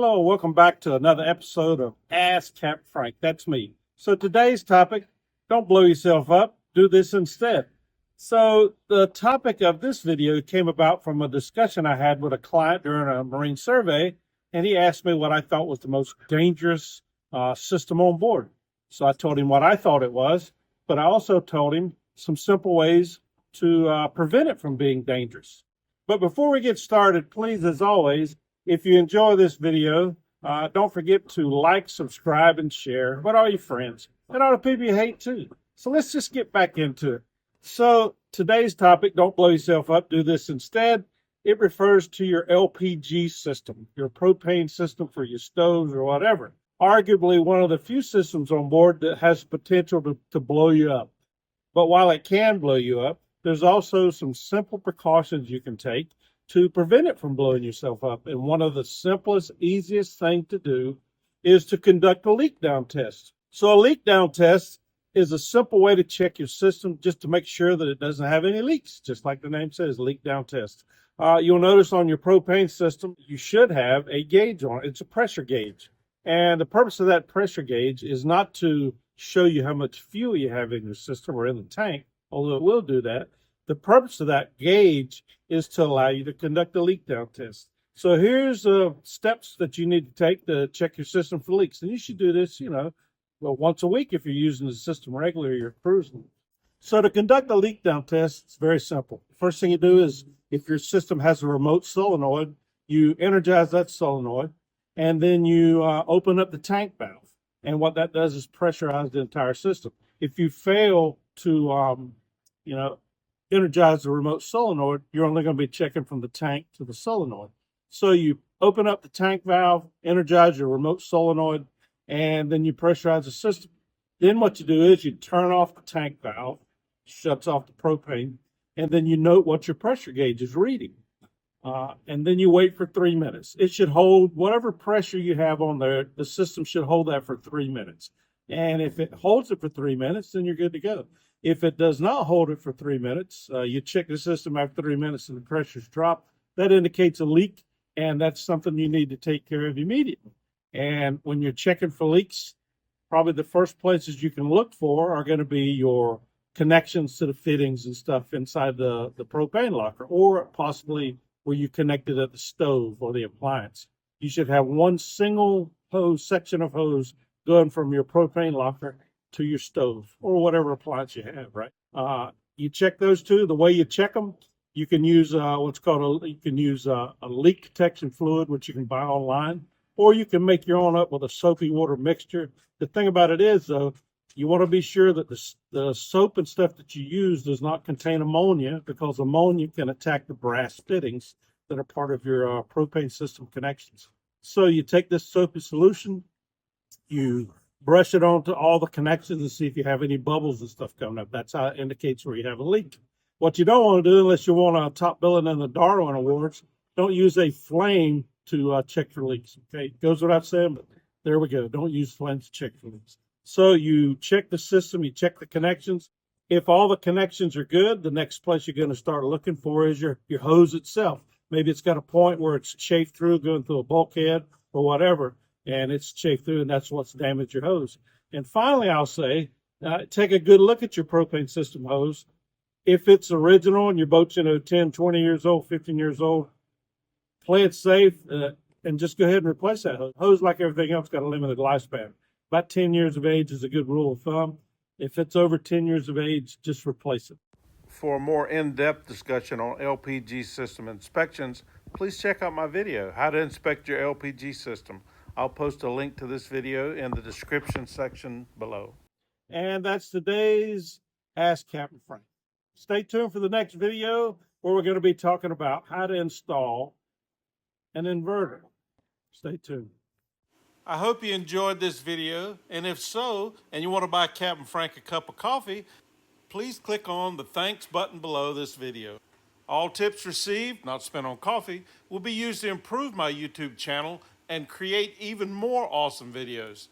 Hello, welcome back to another episode of Ask Capt Frank. That's me. So today's topic, don't blow yourself up, do this instead. So the topic of this video came about from a discussion I had with a client during a marine survey, and he asked me what I thought was the most dangerous system on board. So I told him what I thought it was, but I also told him some simple ways to prevent it from being dangerous. But before we get started, please, as always, if you enjoy this video, don't forget to like, subscribe, and share with all your friends and all the people you hate too. So let's just get back into it. So today's topic, don't blow yourself up, do this instead. It refers to your LPG system, your propane system for your stoves or whatever. Arguably one of the few systems on board that has potential to blow you up. But while it can blow you up, there's also some simple precautions you can take to prevent it from blowing yourself up. And one of the simplest, easiest things to do is to conduct a leak down test. So a leak down test is a simple way to check your system just to make sure that it doesn't have any leaks, just like the name says, leak down test. You'll notice on your propane system, you should have a gauge on it. It's a pressure gauge. And the purpose of that pressure gauge is not to show you how much fuel you have in your system or in the tank, although it will do that. The purpose of that gauge is to allow you to conduct a leak down test. So here's steps that you need to take to check your system for leaks. And you should do this, once a week if you're using the system regularly, you're cruising. So to conduct a leak down test, it's very simple. First thing you do is, if your system has a remote solenoid, you energize that solenoid, and then you open up the tank valve. And what that does is pressurize the entire system. If you fail to, energize the remote solenoid, you're only going to be checking from the tank to the solenoid. So you open up the tank valve, energize your remote solenoid, and then you pressurize the system. Then what you do is you turn off the tank valve, shuts off the propane, and then you note what your pressure gauge is reading. And then you wait for 3 minutes. It should hold whatever pressure you have on there. The system should hold that for 3 minutes. And if it holds it for 3 minutes, then you're good to go. If it does not hold it for 3 minutes, you check the system after 3 minutes and the pressure's dropped. That indicates a leak, and that's something you need to take care of immediately. And when you're checking for leaks, probably the first places you can look for are going to be your connections to the fittings and stuff inside the propane locker, or possibly where you connected at the stove or the appliance. You should have one single section of hose going from your propane locker to your stove or whatever appliance you have, right? You check those two. The way you check them, you can use a leak detection fluid, which you can buy online, or you can make your own up with a soapy water mixture. The thing about it is, though, you want to be sure that the soap and stuff that you use does not contain ammonia, because ammonia can attack the brass fittings that are part of your propane system connections. So you take this soapy solution, you brush it onto all the connections and see if you have any bubbles and stuff coming up. That's how it indicates where you have a leak. What you don't want to do, unless you want to top billing in the Darwin Awards, don't use a flame to check for leaks. Okay, it goes without saying, but there we go. Don't use flames to check for leaks. So you check the system, you check the connections. If all the connections are good, the next place you're going to start looking for is your hose itself. Maybe it's got a point where it's chafed through, going through a bulkhead or whatever, and it's chafed through, and that's what's damaged your hose. And finally, I'll say, take a good look at your propane system hose. If it's original and your boat's 10, 20 years old, 15 years old, play it safe and just go ahead and replace that hose. Hose, like everything else, got a limited lifespan. About 10 years of age is a good rule of thumb. If it's over 10 years of age, just replace it. For a more in-depth discussion on LPG system inspections, please check out my video, How to Inspect Your LPG System. I'll post a link to this video in the description section below. And that's today's Ask Capt Frank. Stay tuned for the next video, where we're going to be talking about how to install an inverter. Stay tuned. I hope you enjoyed this video, and if so, and you want to buy Capt Frank a cup of coffee, please click on the thanks button below this video. All tips received, not spent on coffee, will be used to improve my YouTube channel and create even more awesome videos.